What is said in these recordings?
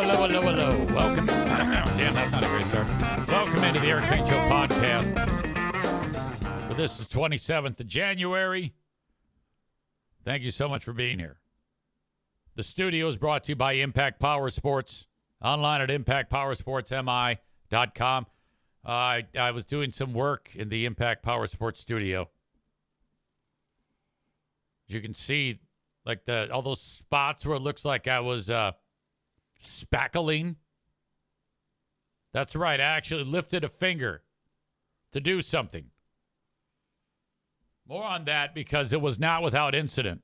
hello. Welcome. Damn, that's not a great start. Welcome into the Eric St. Show podcast. Well, this is 27th of January. Thank you so much for being here. The studio is brought to you by Impact Power Sports. Online at impactpowersportsmi.com. I was doing some work in the Impact Power Sports studio. You can see, like, all those spots where it looks like I was spackling. That's right. I actually lifted a finger to do something. More on that because it was not without incident.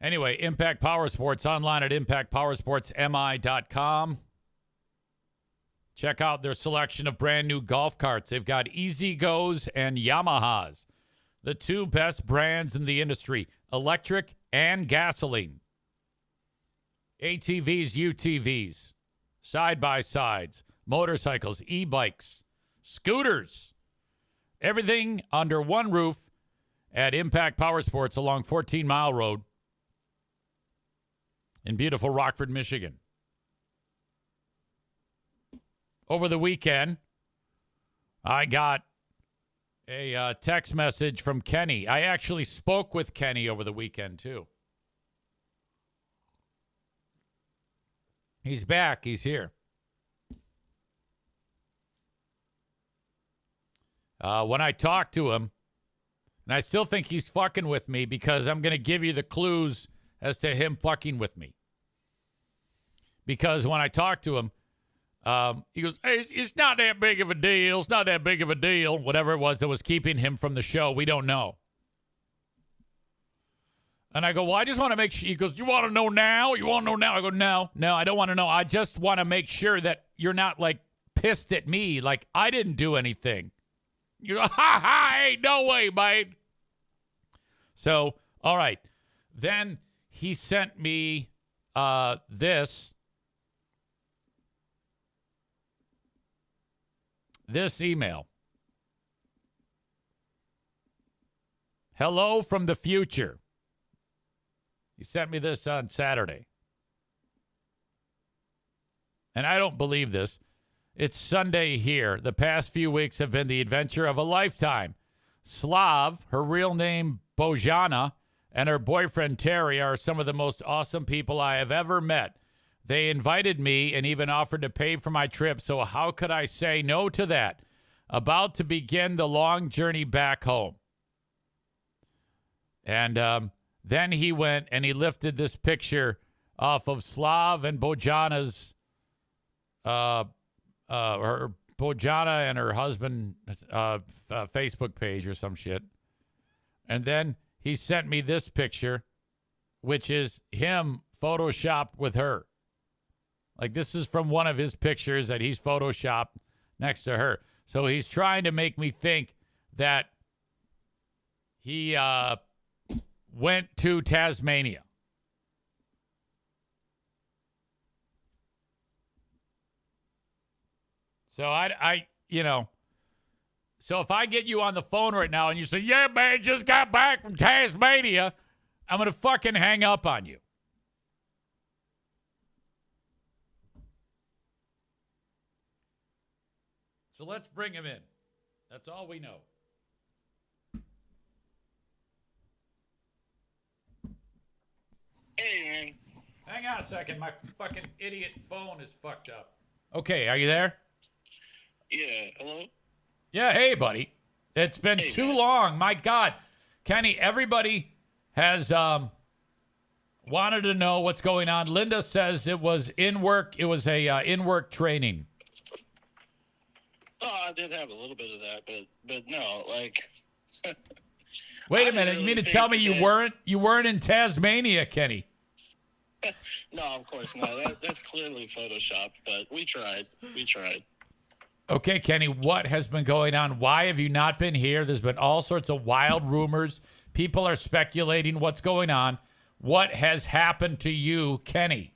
Anyway, Impact Power Sports, online at impactpowersportsmi.com. Check out their selection of brand new golf carts. They've got E-Z-Gos and Yamahas, the two best brands in the industry, electric and gasoline. ATVs, UTVs, side-by-sides, motorcycles, e-bikes, scooters, everything under one roof at Impact Power Sports along 14 Mile Road in beautiful Rockford, Michigan. Over the weekend, I got a text message from Kenny. I actually spoke with Kenny over the weekend, too. He's back. He's here. When I talked to him, and I still think he's fucking with me because I'm going to give you the clues as to him fucking with me. Because when I talked to him, he goes, hey, it's not that big of a deal. It's not that big of a deal. Whatever it was that was keeping him from the show, we don't know. And I go, well, I just want to make sure. He goes, you want to know now? You want to know now? I go, no, I don't want to know. I just want to make sure that you're not, like, pissed at me. Like, I didn't do anything. You go, ha, ain't no way, mate. So, all right. Then he sent me this email. Hello from the future. He sent me this on Saturday. And I don't believe this. It's Sunday here. The past few weeks have been the adventure of a lifetime. Slav, her real name Bojana, and her boyfriend Terry are some of the most awesome people I have ever met. They invited me and even offered to pay for my trip, so how could I say no to that? About to begin the long journey back home. And then he went and he lifted this picture off of Slav and Bojana's, her Bojana and her husband Facebook page or some shit. And then he sent me this picture, which is him photoshopped with her. Like, this is from one of his pictures that he's photoshopped next to her. So he's trying to make me think that he went to Tasmania. So so if I get you on the phone right now and you say, yeah, man, just got back from Tasmania, I'm going to fucking hang up on you. So let's bring him in. That's all we know. Hey, man. Hang on a second. My fucking idiot phone is fucked up. Okay, are you there? Yeah, hello? Yeah, hey, buddy. It's been too long. My God. Kenny, everybody has wanted to know what's going on. Linda says it was in work. It was a in-work training. Oh, I did have a little bit of that, but no, like. Wait a minute. You mean to tell me you weren't in Tasmania, Kenny? No, of course not. That's clearly photoshopped, but we tried. Okay, Kenny, what has been going on? Why have you not been here? There's been all sorts of wild rumors. People are speculating what's going on. What has happened to you, Kenny?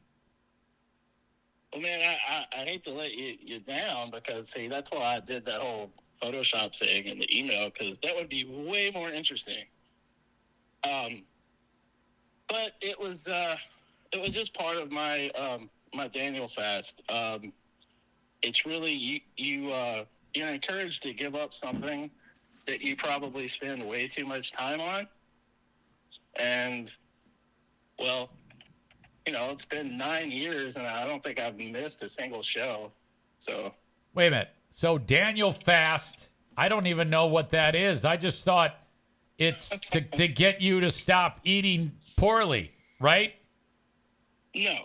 Well, man, I hate to let you down because, see, that's why I did that whole Photoshop thing in the email, because that would be way more interesting. But But it was just part of my my Daniel fast. It's really you're encouraged to give up something that you probably spend way too much time on. And, well, it's been 9 years, and I don't think I've missed a single show. So Wait a minute. So Daniel fast, I don't even know what that is. I just thought it's to get you to stop eating poorly, right? no.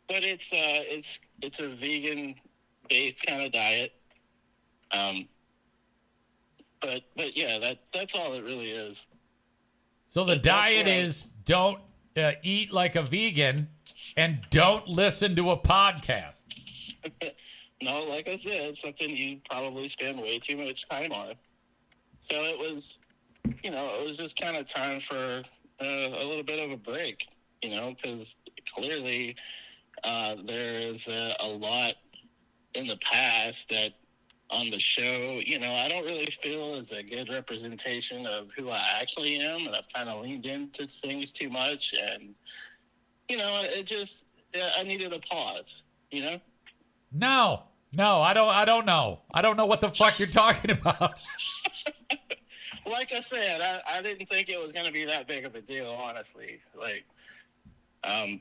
But it's a vegan based kind of diet. But yeah, that's all it really is. So the But that's diet right. is don't eat like a vegan and don't listen to a podcast. No, like I said, it's something you probably spend way too much time on. So it was just kind of time for a little bit of a break, because clearly there is a lot in the past that on the show, I don't really feel is a good representation of who I actually am, and I've kind of leaned into things too much, and it just I needed a pause, No, I don't know. I don't know what the fuck you're talking about. Like I said, I didn't think it was going to be that big of a deal, honestly. Like,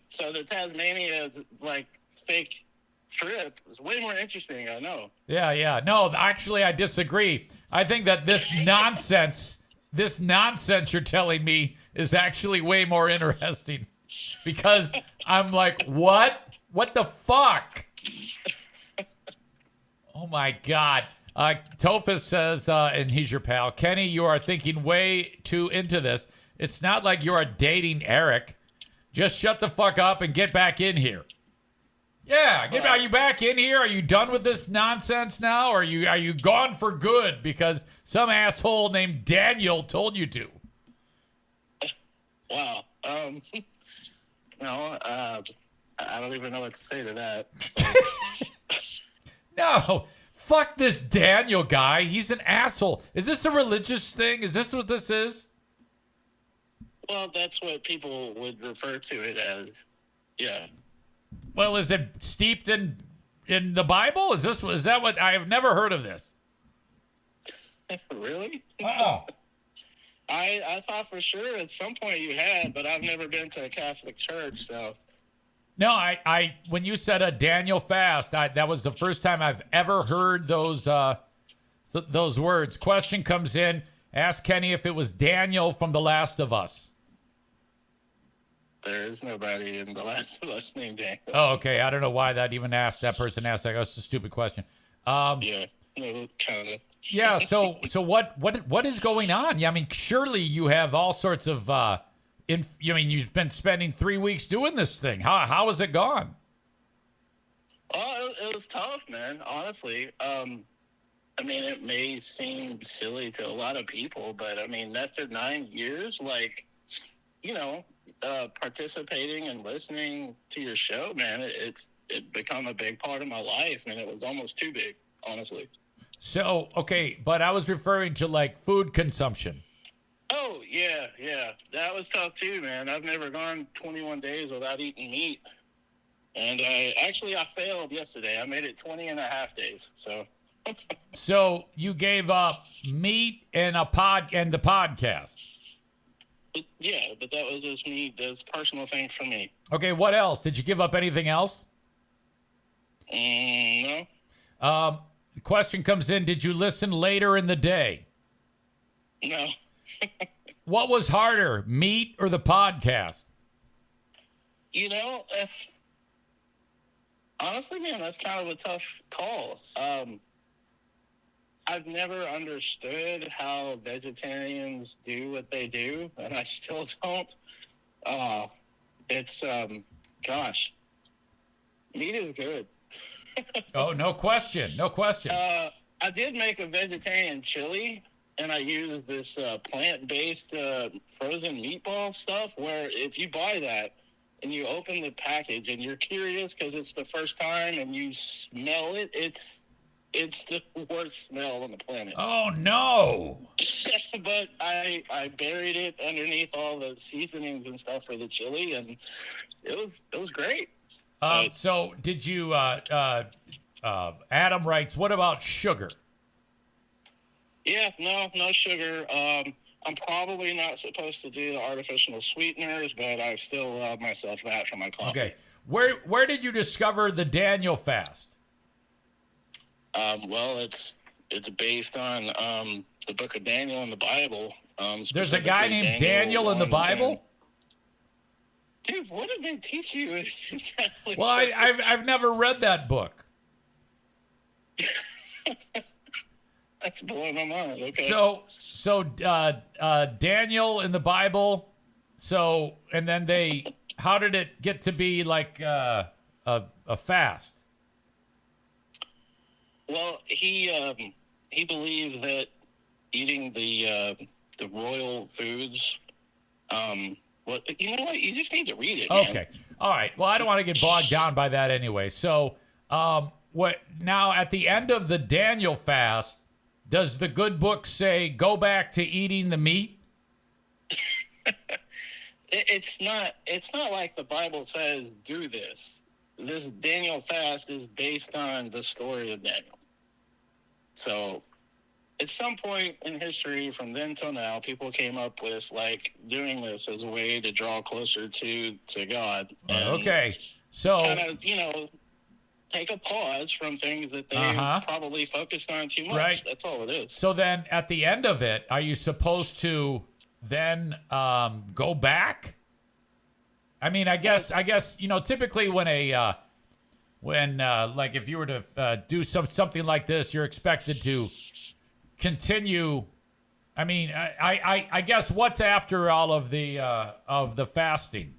so the Tasmania fake trip is way more interesting. I know. Yeah. No, actually, I disagree. I think that this nonsense you're telling me is actually way more interesting because I'm like, what? What the fuck? Oh my God. Tophus says, and he's your pal, Kenny, you are thinking way too into this. It's not like you are dating Eric. Just shut the fuck up and get back in here. Yeah, are you back in here? Are you done with this nonsense now? Or are you gone for good because some asshole named Daniel told you to? Wow. No, I don't even know what to say to that. No, fuck this Daniel guy. He's an asshole. Is this a religious thing? Is this what this is? Well, that's what people would refer to it as. Yeah. Well, is it steeped in the Bible? Is that what I have never heard of this? Really? Uh-oh. I thought for sure at some point you had, but I've never been to a Catholic church, so. No, I when you said a Daniel fast, that was the first time I've ever heard those words. Question comes in. Ask Kenny if it was Daniel from The Last of Us. There is nobody in The Last of Us named Daniel. Oh, okay. I don't know why that person asked that. That's a stupid question. Yeah, no, kind of. Yeah. So what is going on? Yeah, I mean, surely you have all sorts of. You've been spending 3 weeks doing this thing. How has it gone? Oh, it was tough, man. Honestly, I mean, it may seem silly to a lot of people, but I mean, after 9 years, participating and listening to your show, man, it become a big part of my life, and it was almost too big, honestly. So, okay, but I was referring to food consumption. Oh, yeah. That was tough too, man. I've never gone 21 days without eating meat. And I failed yesterday. I made it 20 and a half days. So So you gave up meat and the podcast. Yeah, but that was just me. That's a personal thing for me. Okay, what else? Did you give up anything else? No. The question comes in, did you listen later in the day? No. What was harder, meat or the podcast? Honestly, man, that's kind of a tough call. I've never understood how vegetarians do what they do, and I still don't. It's, gosh, meat is good. Oh, no question. I did make a vegetarian chili, and I used this plant-based frozen meatball stuff where if you buy that and you open the package and you're curious because it's the first time and you smell it, it's It's the worst smell on the planet. Oh no! But I buried it underneath all the seasonings and stuff for the chili, and it was great. But So did you? Adam writes, "What about sugar?" yeah, no sugar. I'm probably not supposed to do the artificial sweeteners, but I still allow myself that for my coffee. Okay, where did you discover the Daniel fast? Well, it's based on the book of Daniel in the Bible. There's a guy named Daniel in the 1 and 10. Bible. Dude, what did they teach you in Catholic Well, school? I've never read that book. That's blowing my mind. Okay. So Daniel in the Bible. So and then how did it get to be like a fast? Well, he believed that eating the royal foods. What you know? What you just need to read it. Man. Okay. All right. Well, I don't want to get bogged down by that anyway. So, what now at the end of the Daniel fast, does the good book say go back to eating the meat? It's not like the Bible says do this. This Daniel fast is based on the story of Daniel. So, at some point in history, from then till now, people came up with like doing this as a way to draw closer to God. And Okay. So kind of, take a pause from things that they probably focused on too much. Right. That's all it is. So then at the end of it, are you supposed to then go back? I mean, I guess typically when like if you were to do something like this, you're expected to continue. I mean, I guess what's after all of the fasting?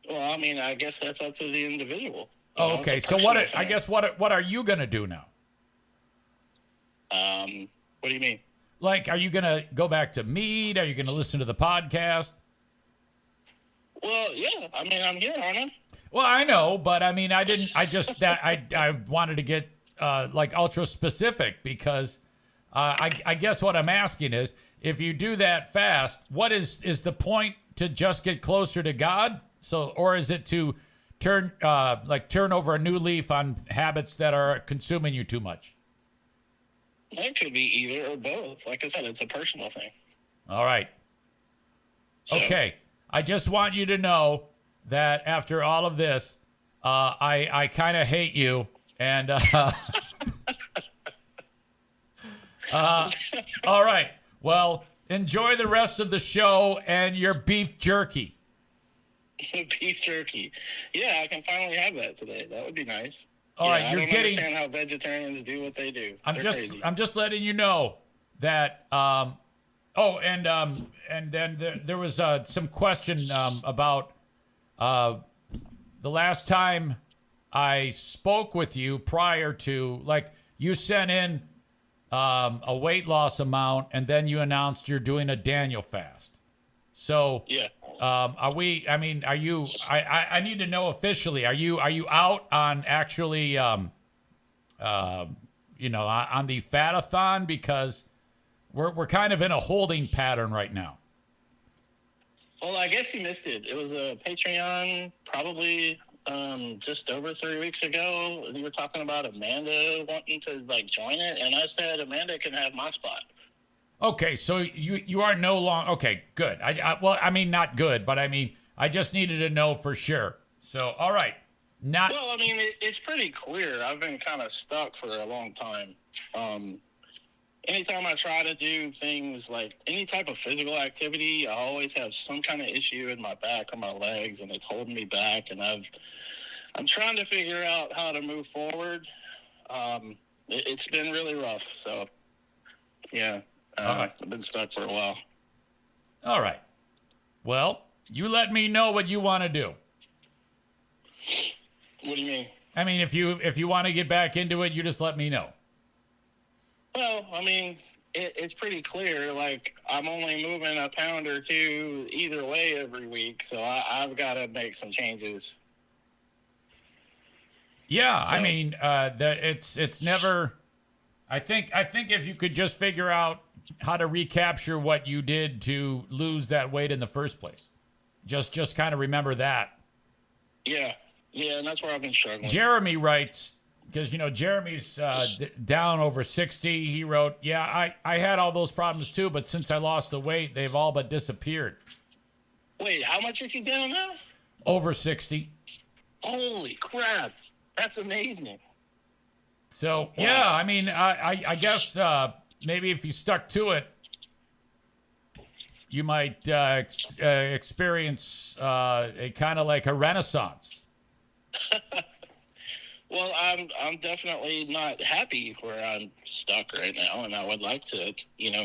Well, I mean, I guess that's up to the individual. Oh, okay. So what are you going to do now? What do you mean? Like, are you going to go back to meat? Are you going to listen to the podcast? Well, yeah. I mean, I'm here, aren't I? Well, I know, but I mean, I wanted to get like ultra specific because I guess what I'm asking is if you do that fast, what is the point to just get closer to God? So, or is it to turn over a new leaf on habits that are consuming you too much? It could be either or both. Like I said, it's a personal thing. All right. So, Okay. I just want you to know that after all of this, I kind of hate you. And all right. Well, enjoy the rest of the show and your beef jerky. Beef jerky. Yeah, I can finally have that today. That would be nice. All right, I you're don't getting. understand how vegetarians do what they do. They're crazy. I'm just letting you know that. And then there was some question about the last time I spoke with you prior to, like, you sent in a weight loss amount, and then you announced you're doing a Daniel fast. So yeah. are we? I mean, are you? I need to know officially. Are you out on actually, on the fat-a-thon, because we're kind of in a holding pattern right now. Well, I guess you missed it. It was a Patreon probably just over 3 weeks ago. You were talking about Amanda wanting to join it, and I said Amanda can have my spot. Okay, so you are no longer okay. Good. I mean, not good, but I mean, I just needed to know for sure. So, all right, not. Well, I mean, it's pretty clear. I've been kind of stuck for a long time. Anytime I try to do things like any type of physical activity, I always have some kind of issue in my back or my legs, and it's holding me back. And I'm trying to figure out how to move forward. It's been really rough. So, yeah. All right. I've been stuck for a while. All right. Well, you let me know what you want to do. What do you mean? I mean, if you want to get back into it, you just let me know. Well, I mean, it's pretty clear. Like, I'm only moving a pound or two either way every week, so I've got to make some changes. Yeah, I So- mean, it's never. I think if you could just figure out how to recapture what you did to lose that weight in the first place, just kind of remember that. Yeah, and that's where I've been struggling. Jeremy writes, because Jeremy's down over 60. He wrote, "Yeah, I had all those problems too, but since I lost the weight, they've all but disappeared." Wait, how much is he down now? Over 60. Holy crap, that's amazing. So yeah, I mean, I guess maybe if you stuck to it, you might experience a kind of like a renaissance. Well, I'm definitely not happy where I'm stuck right now, and I would like to,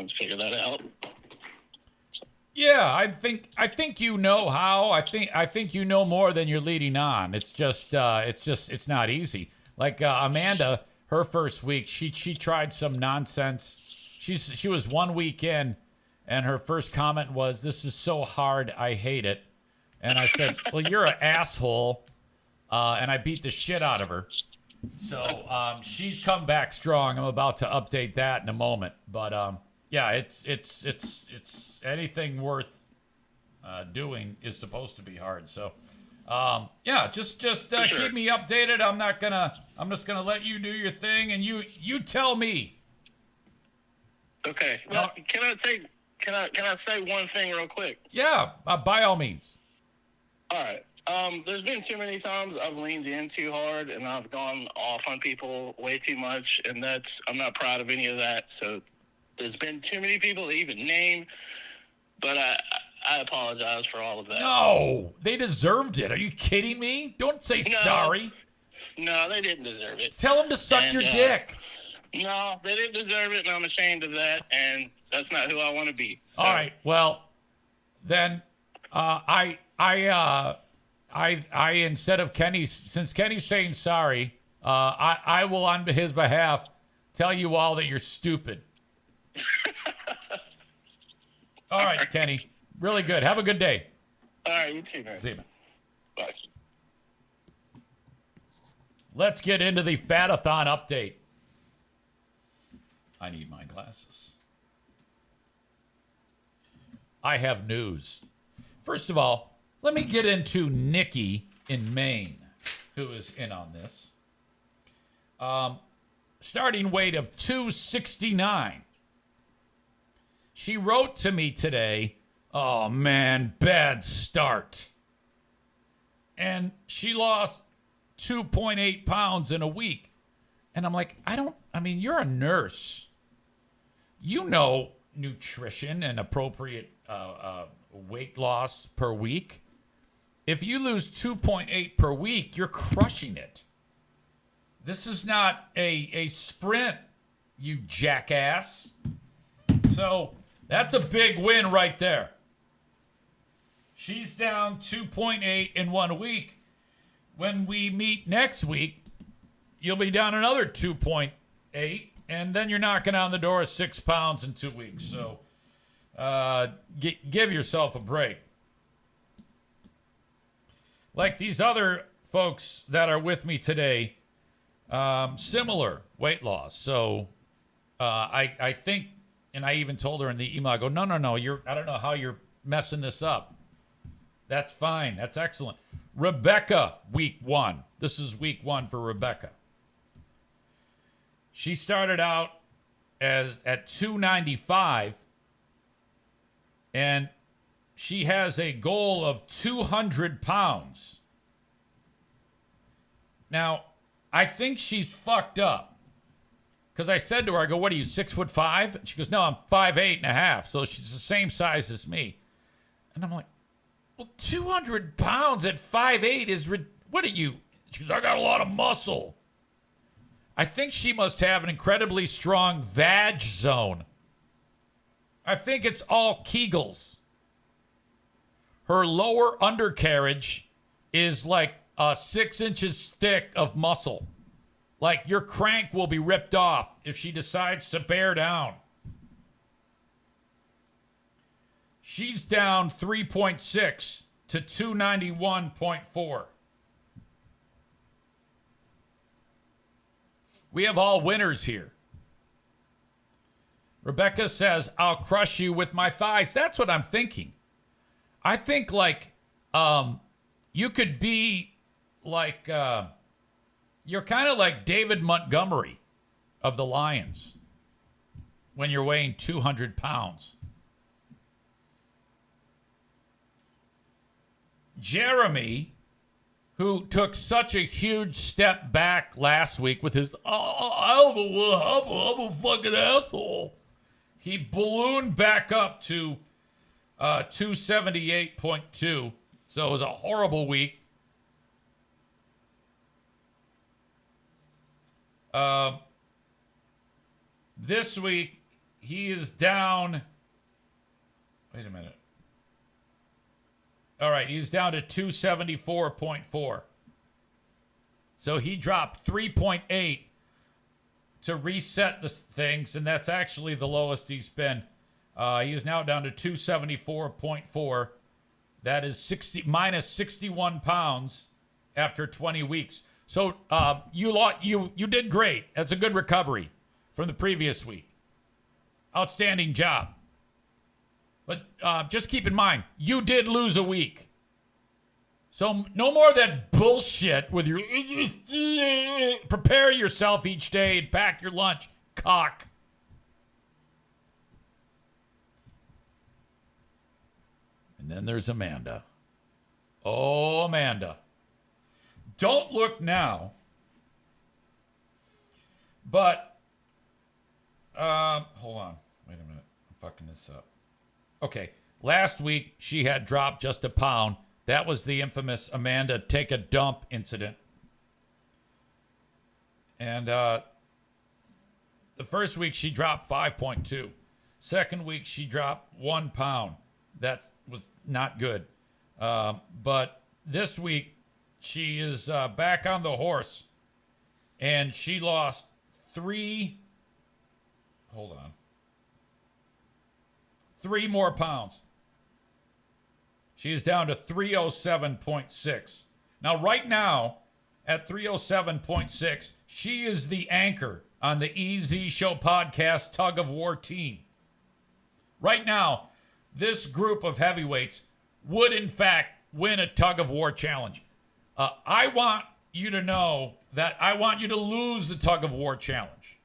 figure that out. Yeah, I think you know how. I think you know more than you're leading on. It's just it's not easy. Like Amanda, her first week, she tried some nonsense. She was 1 week in, and her first comment was, "This is so hard, I hate it." And I said, "Well, you're an asshole," and I beat the shit out of her. So she's come back strong. I'm about to update that in a moment, but yeah, it's anything worth doing is supposed to be hard. So yeah, just Sure. keep me updated. I'm just gonna let you do your thing, and you tell me. Okay. Well, can I say one thing real quick? Yeah, by all means. All right. There's been too many times I've leaned in too hard and I've gone off on people way too much, and I'm not proud of any of that. So there's been too many people to even name, but I apologize for all of that. No, they deserved it. Are you kidding me? Don't say No. sorry. No, they didn't deserve it. Tell them to suck And, your dick. No, they didn't deserve it, and I'm ashamed of that, and that's not who I want to be. So, All right. Well, then I instead of Kenny, since Kenny's saying sorry, I will on his behalf tell you all that you're stupid. All right, Kenny. Really good. Have a good day. All right, you too, man. See you. Bye. Let's get into the Fatathon update. I need my glasses. I have news. First of all, let me get into Nikki in Maine, who is in on this. Starting weight of 269. She wrote to me today, "Oh man, bad start." And she lost 2.8 pounds in a week. And I'm like, you're a nurse. You know nutrition and appropriate weight loss per week. If you lose 2.8 per week, you're crushing it. This is not a sprint, you jackass. So that's a big win right there. She's down 2.8 in 1 week. When we meet next week, you'll be down another 2.8, and then you're knocking on the door of 6 pounds in 2 weeks. So give yourself a break. Like these other folks that are with me today, similar weight loss. So I think, and I even told her in the email, I go, no, I don't know how you're messing this up. That's fine. That's excellent. Rebecca, week 1. This is week 1 for Rebecca. She started out at 295, and she has a goal of 200 pounds. Now, I think she's fucked up. Because I said to her, I go, "What are you, 6'5"? And she goes, "No, I'm 5'8.5". So she's the same size as me. And I'm like, well, 200 pounds at 5'8" is, what are you? She goes, "I got a lot of muscle." I think she must have an incredibly strong vag zone. I think it's all Kegels. Her lower undercarriage is like 6 inches thick of muscle. Like your crank will be ripped off if she decides to bear down. She's down 3.6 to 291.4. We have all winners here. Rebecca says, I'll crush you with my thighs. That's what I'm thinking. I think like you could be like, you're kind of like David Montgomery of the Lions when you're weighing 200 pounds. Jeremy, who took such a huge step back last week with his, I'm a fucking asshole. He ballooned back up to 278.2. So it was a horrible week. This week, he is down. Wait a minute. All right, he's down to 274.4. So he dropped 3.8 to reset the things, and that's actually the lowest he's been. He is now down to 274.4. That is minus 61 pounds after 20 weeks. So you did great. That's a good recovery from the previous week. Outstanding job. But just keep in mind, you did lose a week. So no more of that bullshit with your... Prepare yourself each day and pack your lunch, cock. And then there's Amanda. Oh, Amanda. Don't look now. But, hold on. Wait a minute. I'm fucking this up. Okay. Last week, she had dropped just a pound. That was the infamous Amanda take a dump incident. And the first week, she dropped 5.2. Second week, she dropped 1 pound. That was not good. But this week, she is back on the horse. And she lost 3 more pounds. She's down to 307.6. Now, right now, at 307.6, she is the anchor on the EZ Show podcast tug of war team. Right now, this group of heavyweights would, in fact, win a tug of war challenge. I want you to know that I want you to lose the tug of war challenge.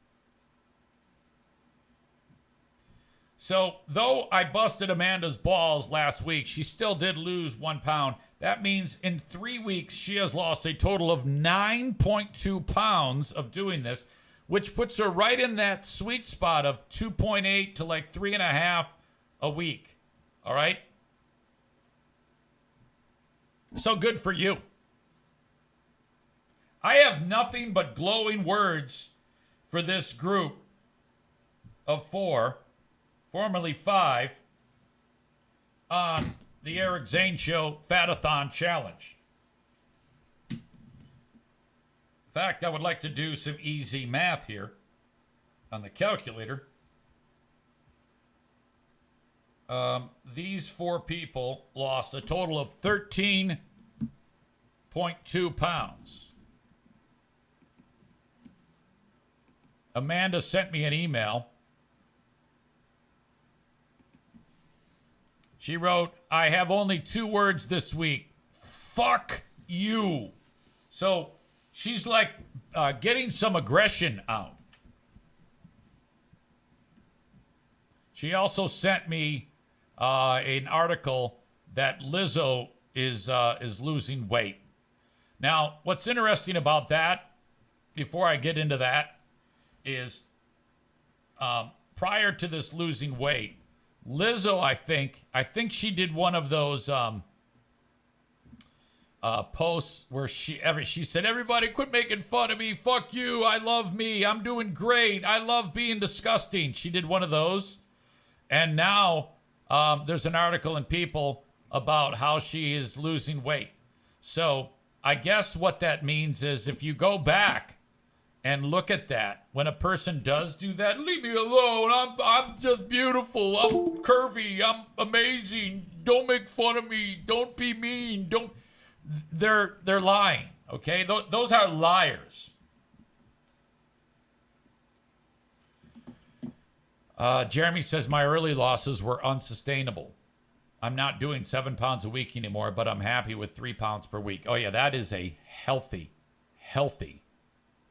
So, though I busted Amanda's balls last week, she still did lose 1 pound. That means in 3 weeks, she has lost a total of 9.2 pounds of doing this, which puts her right in that sweet spot of 2.8 to like 3.5 a week. All right? So good for you. I have nothing but glowing words for this group of 4, formerly 5, on the Eric Zane Show Fatathon Challenge. In fact, I would like to do some easy math here on the calculator. These 4 people lost a total of 13.2 pounds. Amanda sent me an email. She wrote, I have only 2 words this week. Fuck you. So she's like getting some aggression out. She also sent me an article that Lizzo is losing weight. Now, what's interesting about that, before I get into that, is prior to this losing weight, Lizzo, I think she did one of those posts where she said, everybody quit making fun of me. Fuck you. I love me. I'm doing great. I love being disgusting. She did one of those. And now there's an article in People about how she is losing weight. So I guess what that means is if you go back and look at that, when a person does do that, leave me alone. I'm just beautiful. I'm curvy. I'm amazing. Don't make fun of me. Don't be mean. They're lying. Okay, those are liars. Jeremy says, my early losses were unsustainable. I'm not doing 7 pounds a week anymore, but I'm happy with 3 pounds per week. Oh, yeah, that is a healthy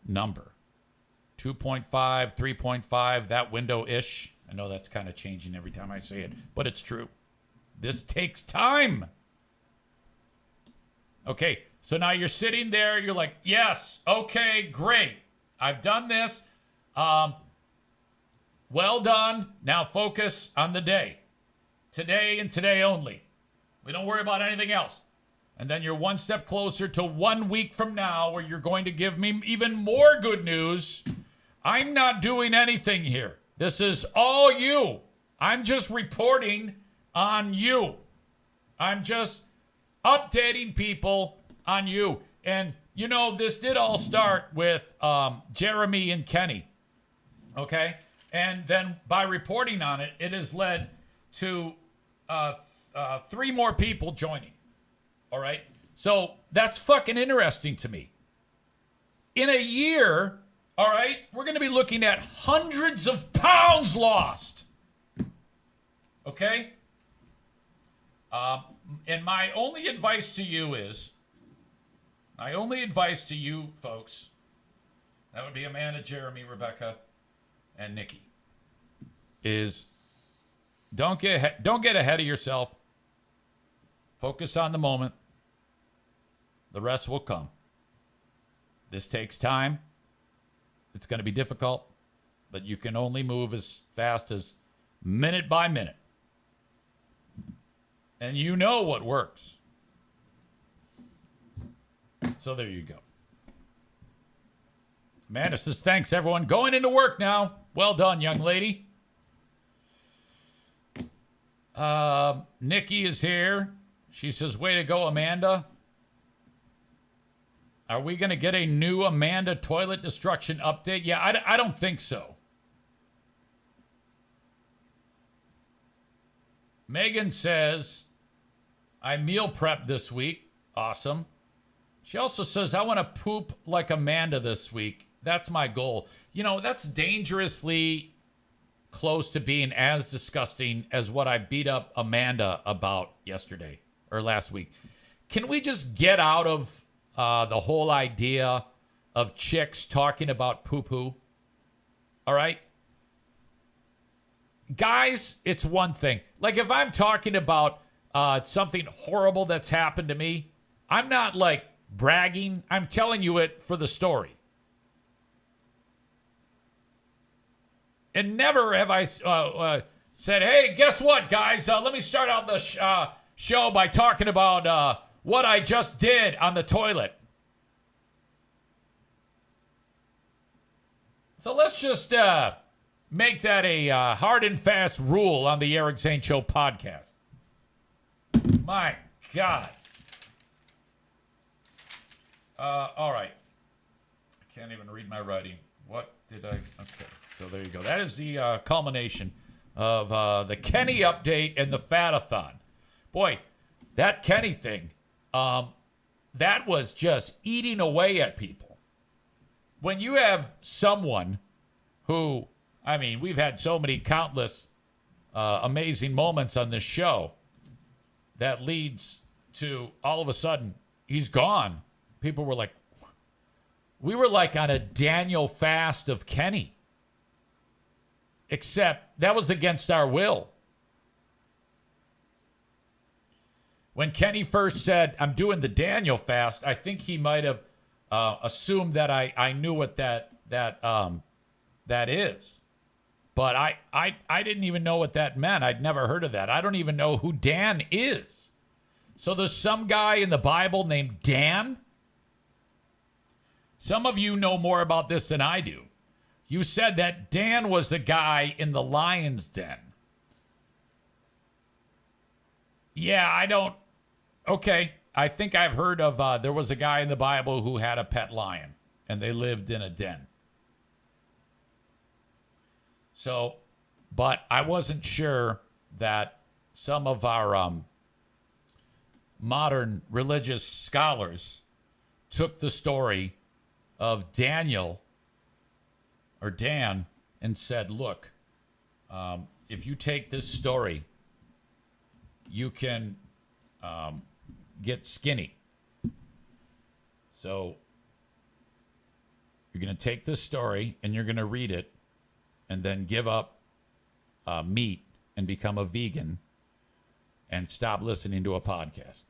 number. 2.5, 3.5, that window-ish. I know that's kind of changing every time I say it, but it's true. This takes time. Okay, so now you're sitting there. You're like, yes, okay, great. I've done this. Well done. Now focus on the day. Today and today only. We don't worry about anything else. And then you're one step closer to 1 week from now where you're going to give me even more good news. I'm not doing anything here. This is all you. I'm just reporting on you. I'm just updating people on you. And, you know, this did all start with Jeremy and Kenny. Okay? And then by reporting on it, it has led to 3 more people joining. All right? So that's fucking interesting to me. In a year, all right, we're going to be looking at hundreds of pounds lost. Okay? And my only advice to you folks, that would be Amanda, Jeremy, Rebecca, and Nikki, is don't get ahead of yourself. Focus on the moment. The rest will come. This takes time. It's going to be difficult, but you can only move as fast as minute by minute. And you know what works. So there you go. Amanda says, thanks, everyone. Going into work now. Well done, young lady. Nikki is here. She says, way to go, Amanda. Are we going to get a new Amanda toilet destruction update? Yeah, I don't think so. Megan says, I meal prepped this week. Awesome. She also says, I want to poop like Amanda this week. That's my goal. You know, that's dangerously close to being as disgusting as what I beat up Amanda about yesterday or last week. Can we just get out of the whole idea of chicks talking about poo-poo? All right? Guys, it's one thing. Like if I'm talking about something horrible that's happened to me, I'm not like bragging. I'm telling you it for the story. And never have I said, hey, guess what, guys? Let me start out the show by talking about what I just did on the toilet. So let's just make that a hard and fast rule on the Eric Zane Show podcast. My God. All right. I can't even read my writing. What did I? Okay. So there you go. That is the culmination of the Kenny update and the Fat-a-thon. Boy, that Kenny thing, that was just eating away at people. When you have someone who, I mean, we've had so many countless amazing moments on this show that leads to all of a sudden, he's gone. People were like, we were like on a Daniel fast of Kenny. Except that was against our will. When Kenny first said, I'm doing the Daniel fast, I think he might have assumed that I knew what that is. But I didn't even know what that meant. I'd never heard of that. I don't even know who Dan is. So there's some guy in the Bible named Dan. Some of you know more about this than I do. You said that Dan was the guy in the lion's den. Yeah, I don't. Okay, I think I've heard of there was a guy in the Bible who had a pet lion, and they lived in a den. So, but I wasn't sure that some of our modern religious scholars took the story of Daniel or Dan and said, look, if you take this story, you can get skinny. So you're going to take this story and you're going to read it and then give up meat and become a vegan and stop listening to a podcast.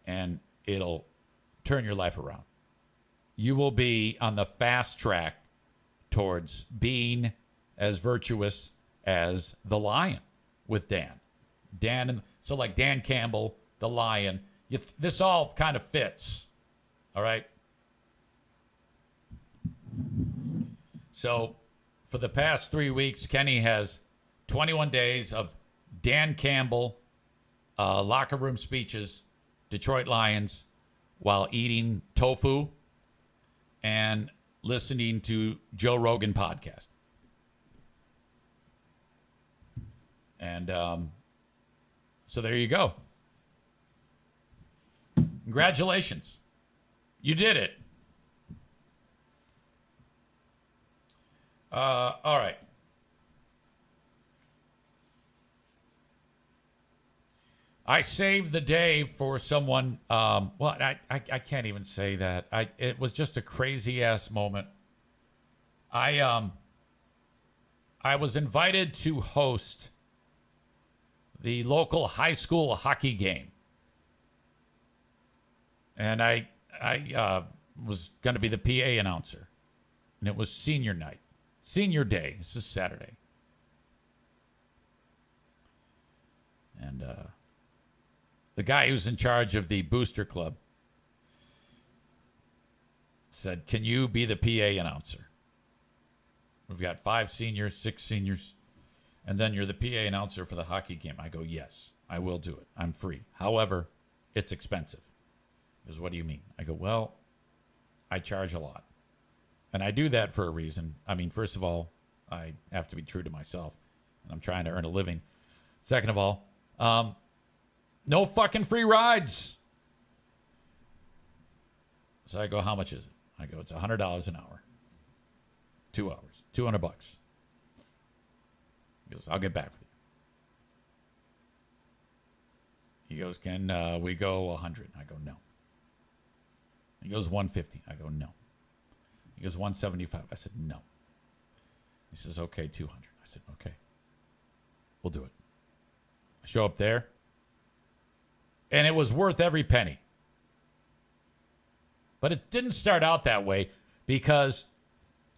And it'll turn your life around. You will be on the fast track towards being as virtuous as the Lion with Dan. So like Dan Campbell, the Lion. This all kind of fits. All right? So for the past 3 weeks, Kenny has 21 days of Dan Campbell locker room speeches, Detroit Lions, while eating tofu and listening to Joe Rogan podcast. And so there you go. Congratulations. You did it. All right. I saved the day for someone. Well, I can't even say that. It was just a crazy ass moment. I was invited to host the local high school hockey game, and I was going to be the PA announcer, and it was senior night, senior day. This is Saturday, and the guy who's in charge of the booster club said, "Can you be the PA announcer? We've got 5 seniors, 6 seniors, and then you're the PA announcer for the hockey game." I go, "Yes, I will do it. I'm free. However, it's expensive." He goes, "What do you mean?" I go, "Well, I charge a lot. And I do that for a reason. I mean, first of all, I have to be true to myself, and I'm trying to earn a living. Second of all, no fucking free rides." So I go, "How much is it?" I go, "It's $100 an hour. 2 hours, $200. He goes, "I'll get back with you." He goes, "Can we go 100? I go, "No." He goes, 150. I go, "No." He goes, 175. I said, "No." He says, "Okay, 200. I said, "Okay, we'll do it." I show up there, and it was worth every penny. But it didn't start out that way because,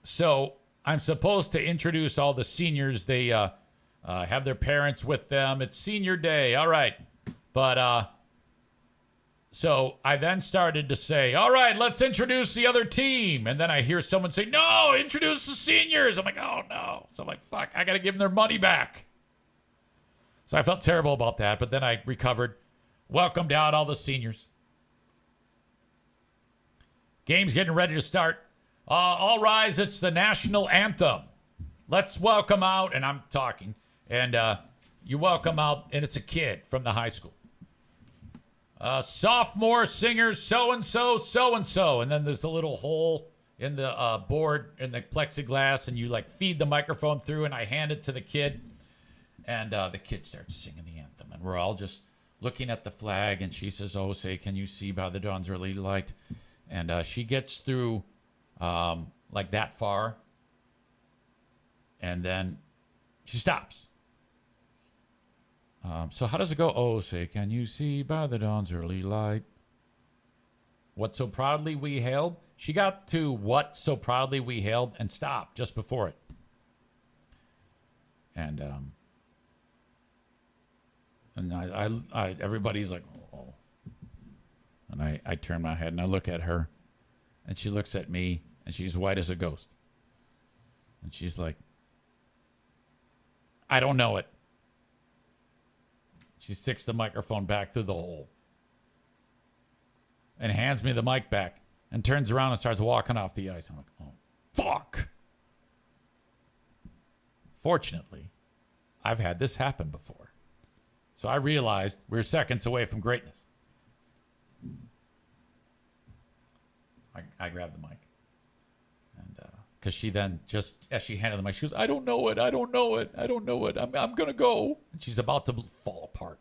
so I'm supposed to introduce all the seniors. They have their parents with them. It's senior day. All right. But so I then started to say, "All right, let's introduce the other team." And then I hear someone say, "No, introduce the seniors." I'm like, "Oh, no." So I'm like, fuck, I got to give them their money back. So I felt terrible about that. But then I recovered, welcomed out all the seniors. Game's getting ready to start. All rise. It's the national anthem. Let's welcome out. And I'm talking. And you welcome out, and it's a kid from the high school. Sophomore singer so-and-so, so-and-so. And then there's a little hole in the board, in the plexiglass, and you like feed the microphone through, and I hand it to the kid. And the kid starts singing the anthem. And we're all just looking at the flag, and she says, "Oh, say, can you see by the dawn's early light?" And she gets through like that far, and then she stops. So how does it go? "Oh, say, can you see by the dawn's early light what so proudly we hailed?" She got to "what so proudly we hailed" and stopped just before it. And I everybody's like, "Oh." And I turn my head and I look at her, and she looks at me, and she's white as a ghost. And she's like, "I don't know it." She sticks the microphone back through the hole and hands me the mic back and turns around and starts walking off the ice. I'm like, "Oh, fuck." Fortunately, I've had this happen before. So I realized we're seconds away from greatness. I grabbed the mic. And Because she then just, as she handed the mic, she goes, I don't know it. I don't know it. I don't know it. I'm going to go. And she's about to fall apart.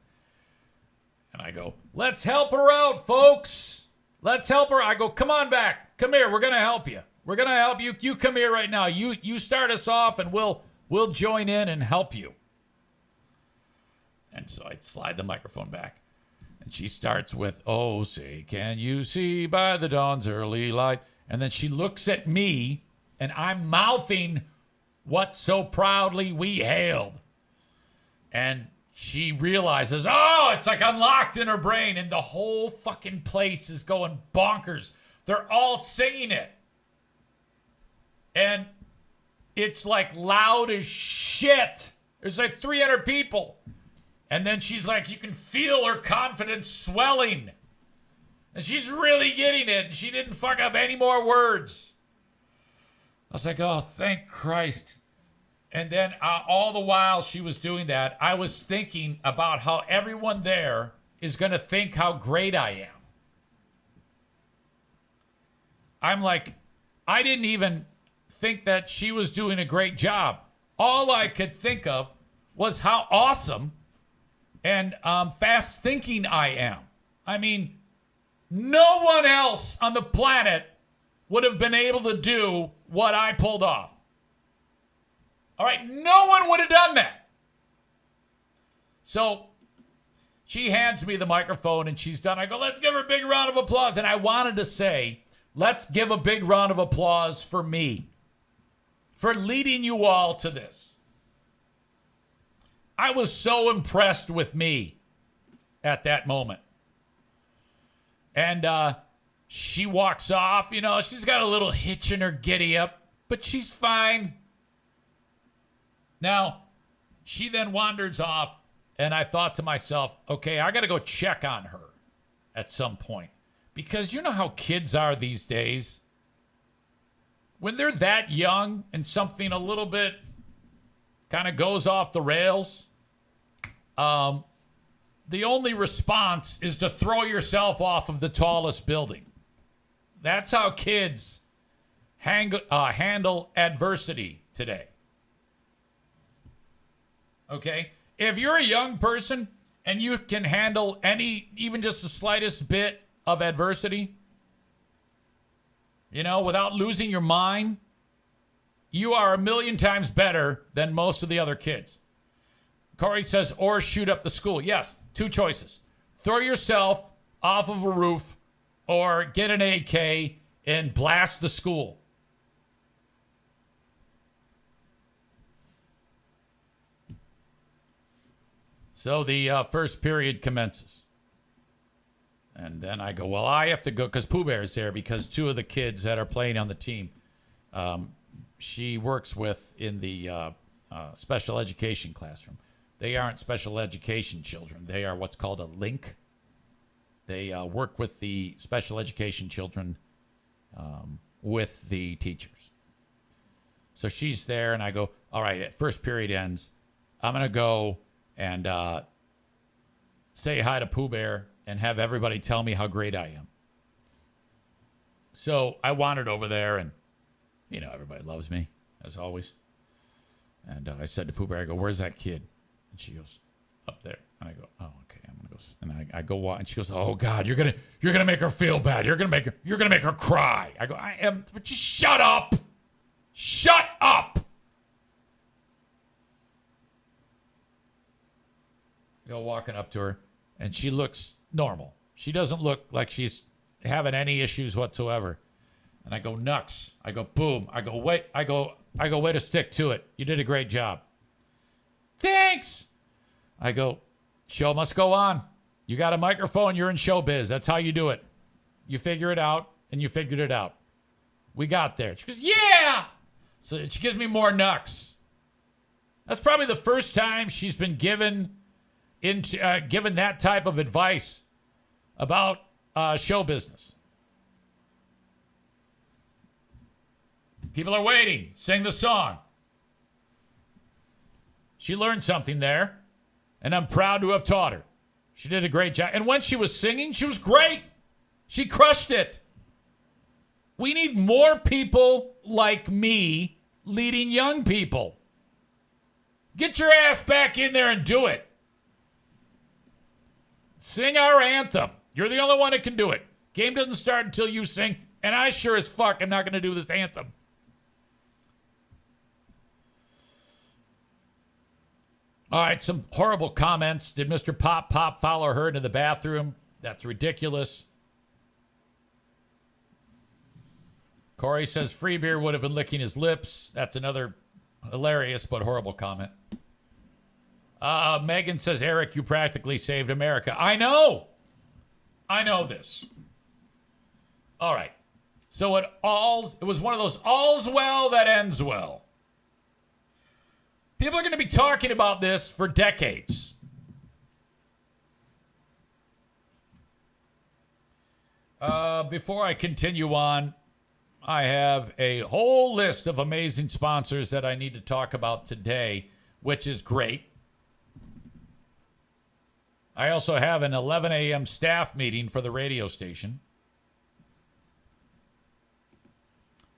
And I go, let's help her out, folks. Let's help her. I go, come on back. Come here. We're going to help you. We're going to help you. You come here right now. You start us off, and we'll join in and help you. And so I slide the microphone back. And she starts with, oh, say, can you see by the dawn's early light? And then she looks at me, and I'm mouthing what so proudly we hailed. And she realizes, oh, it's like unlocked in her brain, and the whole fucking place is going bonkers. They're all singing it. And it's like loud as shit. There's like 300 people. And then she's like, you can feel her confidence swelling. And she's really getting it. And she didn't fuck up any more words. I was like, oh, thank Christ. And then all the while she was doing that, I was thinking about how everyone there is going to think how great I am. I'm like, I didn't even think that she was doing a great job. All I could think of was how awesome and fast thinking I am. I mean, no one else on the planet would have been able to do what I pulled off. All right, no one would have done that. So she hands me the microphone and she's done. I go, let's give her a big round of applause. And I wanted to say, let's give a big round of applause for me, for leading you all to this. I was so impressed with me at that moment. And she walks off. You know, she's got a little hitch in her giddy up, but she's fine. Now, she then wanders off, and I thought to myself, okay, I got to go check on her at some point. Because you know how kids are these days. When they're that young and something a little bit kind of goes off the rails, the only response is to throw yourself off of the tallest building. That's how kids handle adversity today. Okay? If you're a young person and you can handle even just the slightest bit of adversity, you know, without losing your mind, you are a million times better than most of the other kids. Corey says, or shoot up the school. Yes, two choices. Throw yourself off of a roof or get an AK and blast the school. So the first period commences. And then I go, well, I have to go because Pooh Bear's there because two of the kids that are playing on the team, she works with in the special education classroom. They aren't special education children. They are what's called a link. They work with the special education children with the teachers. So she's there, and I go, all right, at first period ends. I'm going to go and say hi to Pooh Bear and have everybody tell me how great I am. So I wandered over there, and, you know, everybody loves me, as always. And I said to Pooh Bear, I go, where's that kid? And she goes, up there. And I go, oh, okay, I'm gonna go. And I go, and she goes, oh God, you're gonna make her feel bad. You're gonna make her cry. I go, I am, but just shut up. Shut up. I go walking up to her, and she looks normal. She doesn't look like she's having any issues whatsoever. And I go, Nux. I go, boom. I go, wait. I go, way to stick to it. You did a great job. Thanks. I go, show must go on. You got a microphone, you're in showbiz. That's how you do it. You figure it out, and you figured it out. We got there. She goes, yeah. So she gives me more Nux. That's probably the first time she's been given that type of advice about show business. People are waiting. Sing the song. She learned something there, and I'm proud to have taught her. She did a great job. And when she was singing, she was great. She crushed it. We need more people like me leading young people. Get your ass back in there and do it. Sing our anthem. You're the only one that can do it. Game doesn't start until you sing, and I sure as fuck am not going to do this anthem. All right, some horrible comments. Did Mr. Pop follow her into the bathroom? That's ridiculous. Corey says free beer would have been licking his lips. That's another hilarious but horrible comment. Megan says, Eric, you practically saved America. I know this. All right. So it was one of those all's well that ends well. People are going to be talking about this for decades. Before I continue on, I have a whole list of amazing sponsors that I need to talk about today, which is great. I also have an 11 a.m. staff meeting for the radio station.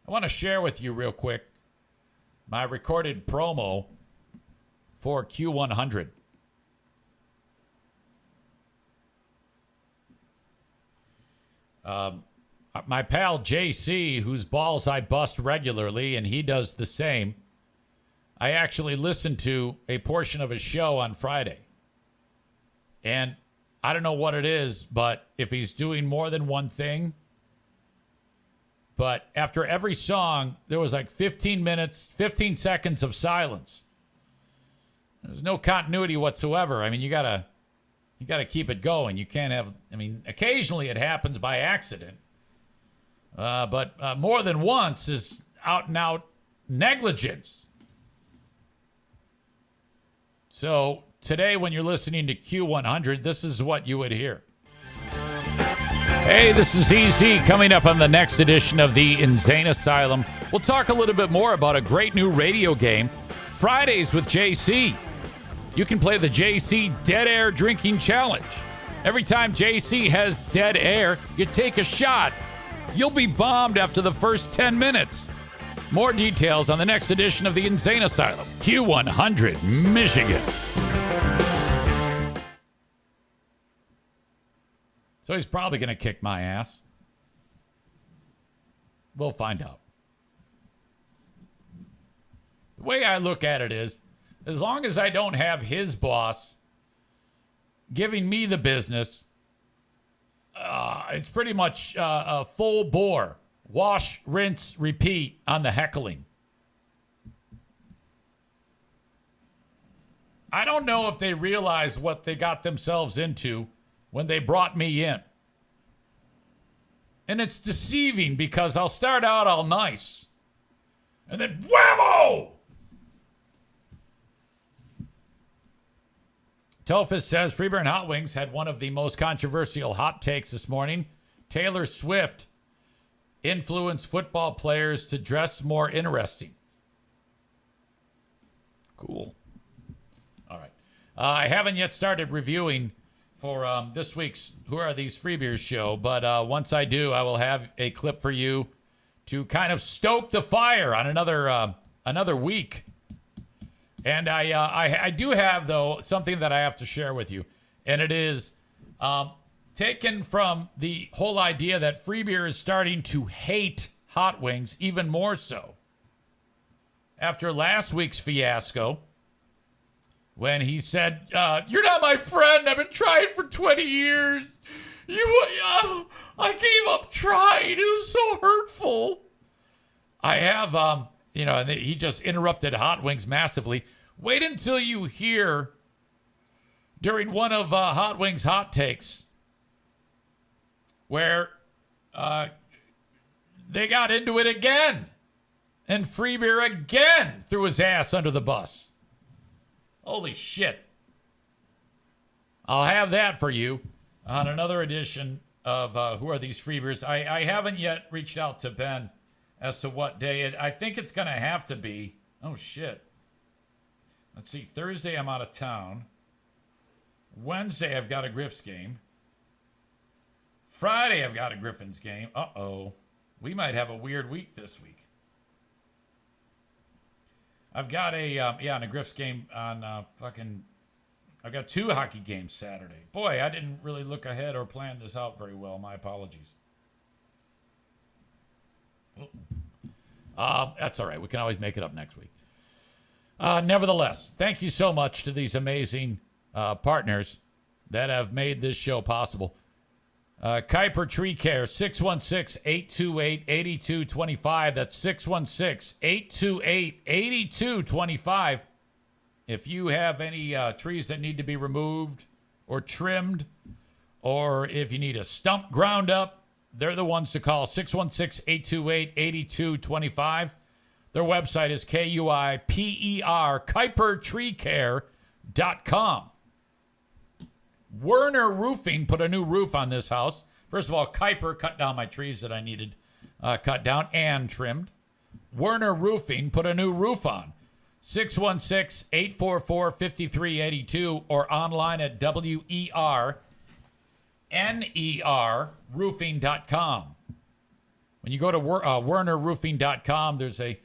I want to share with you real quick my recorded promo for Q100. My pal JC, whose balls I bust regularly, and he does the same, I actually listened to a portion of his show on Friday. And I don't know what it is, but if he's doing more than one thing, but after every song, there was like 15 seconds of silence. There's no continuity whatsoever. I mean, you gotta keep it going. You can't have, occasionally it happens by accident. But more than once is out and out negligence. So today, when you're listening to Q100, this is what you would hear. Hey, this is EZ coming up on the next edition of the Insane Asylum. We'll talk a little bit more about a great new radio game, Fridays with JC. You can play the JC Dead Air Drinking Challenge. Every time JC has dead air, you take a shot. You'll be bombed after the first 10 minutes. More details on the next edition of the Insane Asylum, Q100, Michigan. So he's probably going to kick my ass. We'll find out. The way I look at it is, as long as I don't have his boss giving me the business, it's pretty much a full bore. Wash, rinse, repeat on the heckling. I don't know if they realize what they got themselves into when they brought me in. And it's deceiving because I'll start out all nice. And then whammo! Tophus says Freeburg and Hot Wings had one of the most controversial hot takes this morning. Taylor Swift influenced football players to dress more interesting. Cool. All right. I haven't yet started reviewing for this week's Who Are These Free Beers show, but once I do, I will have a clip for you to kind of stoke the fire on another week. And I do have, though, something that I have to share with you, and it is taken from the whole idea that Free Beer is starting to hate Hot Wings even more so. After last week's fiasco, when he said, you're not my friend, I've been trying for 20 years. I gave up trying, it was so hurtful. I have, and he just interrupted Hot Wings massively. Wait until you hear during one of Hot Wings' hot takes where they got into it again and Free Beer again threw his ass under the bus. Holy shit. I'll have that for you on another edition of Who Are These Free Beers. I haven't yet reached out to Ben as to what day I think it's going to have to be. Oh, shit. Let's see. Thursday, I'm out of town. Wednesday, I've got a Griff's game. Friday, I've got a Griffin's game. Uh-oh. We might have a weird week this week. I've got on a Griff's game on I've got 2 hockey games Saturday. Boy, I didn't really look ahead or plan this out very well. My apologies. That's all right. We can always make it up next week. Nevertheless, thank you so much to these amazing partners that have made this show possible. Kuiper Tree Care, 616-828-8225. That's 616-828-8225. If you have any trees that need to be removed or trimmed, or if you need a stump ground up, they're the ones to call, 616-828-8225. Their website is Kuiper, KuiperTreeCare.com. Werner Roofing put a new roof on this house. First of all, Kuiper cut down my trees that I needed cut down and trimmed. Werner Roofing put a new roof on. 616-844-5382 or online at WERNERroofing.com. When you go to WernerRoofing.com, there's a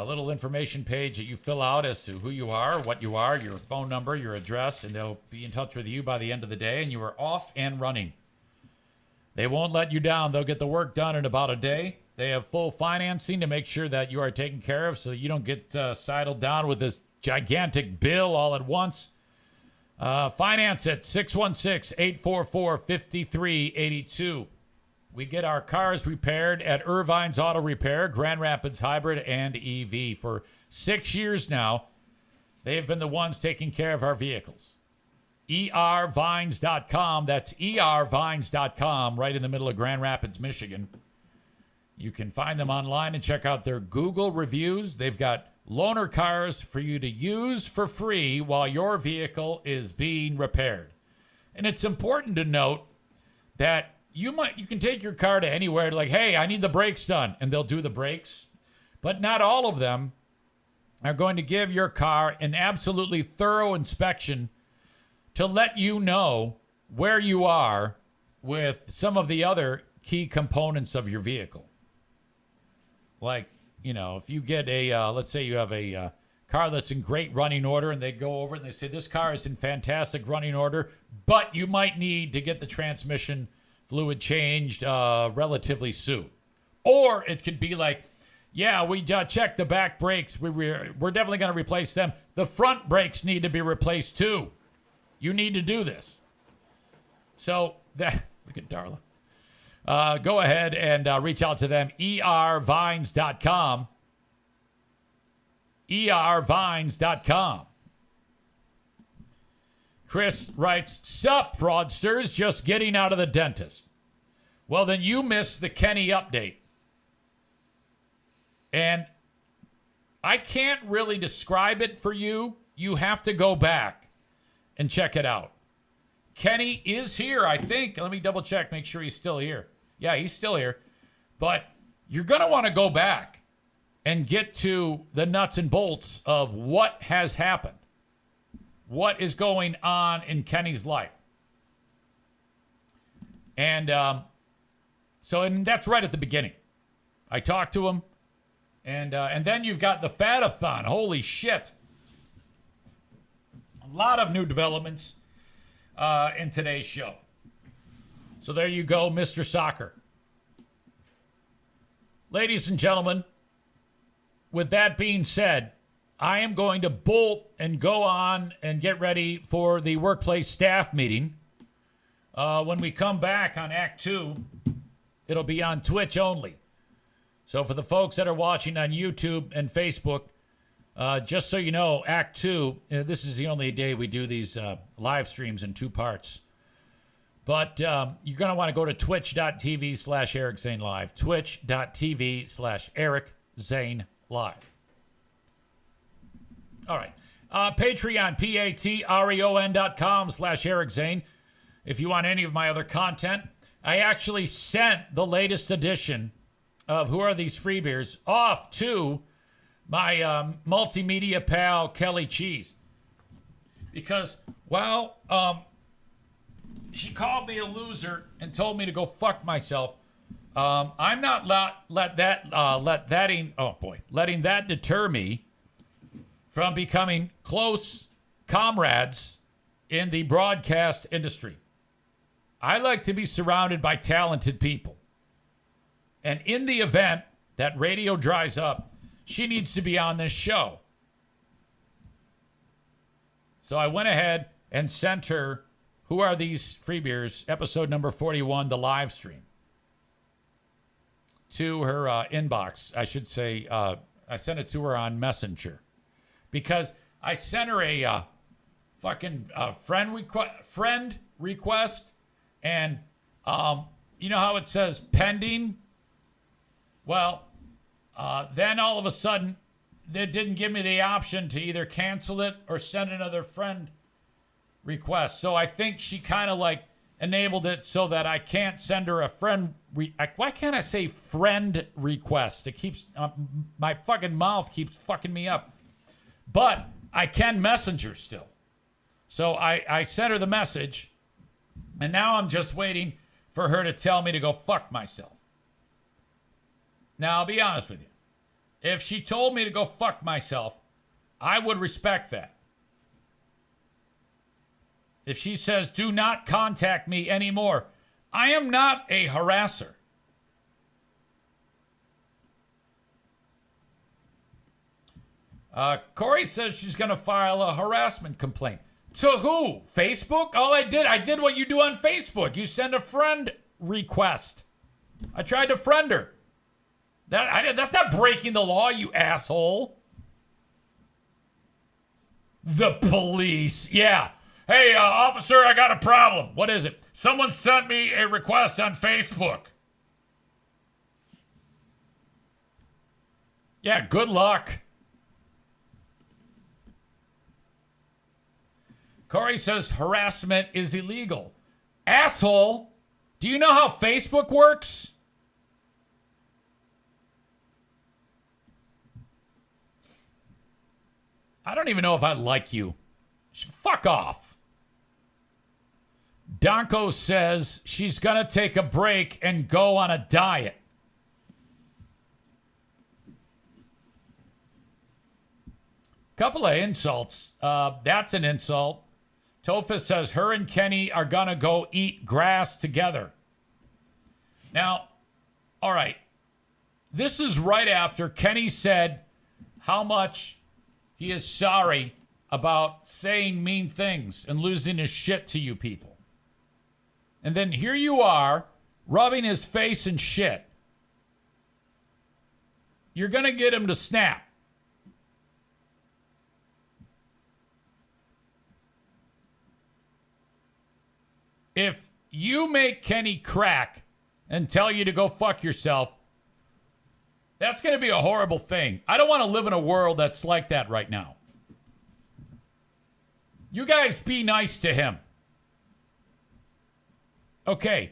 little information page that you fill out as to who you are, what you are, your phone number, your address, and they'll be in touch with you by the end of the day, and you are off and running. They won't let you down. They'll get the work done in about a day. They have full financing to make sure that you are taken care of so that you don't get sidled down with this gigantic bill all at once. Finance at 616-844-5382. We get our cars repaired at Irvine's Auto Repair, Grand Rapids Hybrid and EV. For 6 years now, they've been the ones taking care of our vehicles. ERVines.com. That's ERVines.com, right in the middle of Grand Rapids, Michigan. You can find them online and check out their Google reviews. They've got loaner cars for you to use for free while your vehicle is being repaired. And it's important to note that you can take your car to anywhere, like, hey, I need the brakes done, and they'll do the brakes. But not all of them are going to give your car an absolutely thorough inspection to let you know where you are with some of the other key components of your vehicle. Like, you know, if you get let's say you have a car that's in great running order, and they go over and they say, this car is in fantastic running order, but you might need to get the transmission fluid changed relatively soon. Or it could be like, yeah, we checked the back brakes. We're definitely going to replace them. The front brakes need to be replaced too. You need to do this. So that, look at Darla. Go ahead and reach out to them. ERVines.com. ERVines.com. Chris writes, sup, fraudsters, just getting out of the dentist. Well, then you missed the Kenny update. And I can't really describe it for you. You have to go back and check it out. Kenny is here, I think. Let me double check, make sure he's still here. Yeah, he's still here. But you're going to want to go back and get to the nuts and bolts of what has happened. What is going on in Kenny's life. And and that's right at the beginning. I talked to him. And then you've got the Fatathon. Holy shit. A lot of new developments in today's show. So there you go, Mr. Soccer. Ladies and gentlemen, with that being said, I am going to bolt and go on and get ready for the workplace staff meeting. When we come back on Act 2, it'll be on Twitch only. So for the folks that are watching on YouTube and Facebook, just so you know, Act 2, this is the only day we do these live streams in 2 parts. But you're going to want to go to twitch.tv/Eric Zane Live. Twitch.tv/Eric Zane Live. All right. Patreon, patreon.com/Eric Zane. If you want any of my other content, I actually sent the latest edition of Who Are These Free Beers off to my multimedia pal, Kelly Cheese. Because, well, she called me a loser and told me to go fuck myself. I'm not letting that deter me from becoming close comrades in the broadcast industry. I like to be surrounded by talented people. And in the event that radio dries up, she needs to be on this show. So I went ahead and sent her Who Are These Free Beers, episode number 41, the live stream, to her inbox. I should say, I sent it to her on Messenger because I sent her a fucking friend request, and you know how it says pending? Well, then all of a sudden, they didn't give me the option to either cancel it or send another friend request. So I think she kind of like enabled it so that I can't send her a friend. Why can't I say friend request? It keeps, my fucking mouth keeps fucking me up. But I can messenger still. So I sent her the message, and now I'm just waiting for her to tell me to go fuck myself. Now, I'll be honest with you. If she told me to go fuck myself, I would respect that. If she says, do not contact me anymore, I am not a harasser. Corey says she's going to file a harassment complaint. To who? Facebook? All I did what you do on Facebook. You send a friend request. I tried to friend her. That's not breaking the law, you asshole. The police. Yeah. Hey, officer, I got a problem. What is it? Someone sent me a request on Facebook. Yeah, good luck. Corey says harassment is illegal. Asshole, do you know how Facebook works? I don't even know if I like you. Fuck off. Donko says she's going to take a break and go on a diet. Couple of insults. That's an insult. Tofa says her and Kenny are going to go eat grass together. Now, all right. This is right after Kenny said how much he is sorry about saying mean things and losing his shit to you people. And then here you are, rubbing his face in shit. You're going to get him to snap. If you make Kenny crack and tell you to go fuck yourself, that's going to be a horrible thing. I don't want to live in a world that's like that right now. You guys be nice to him. Okay,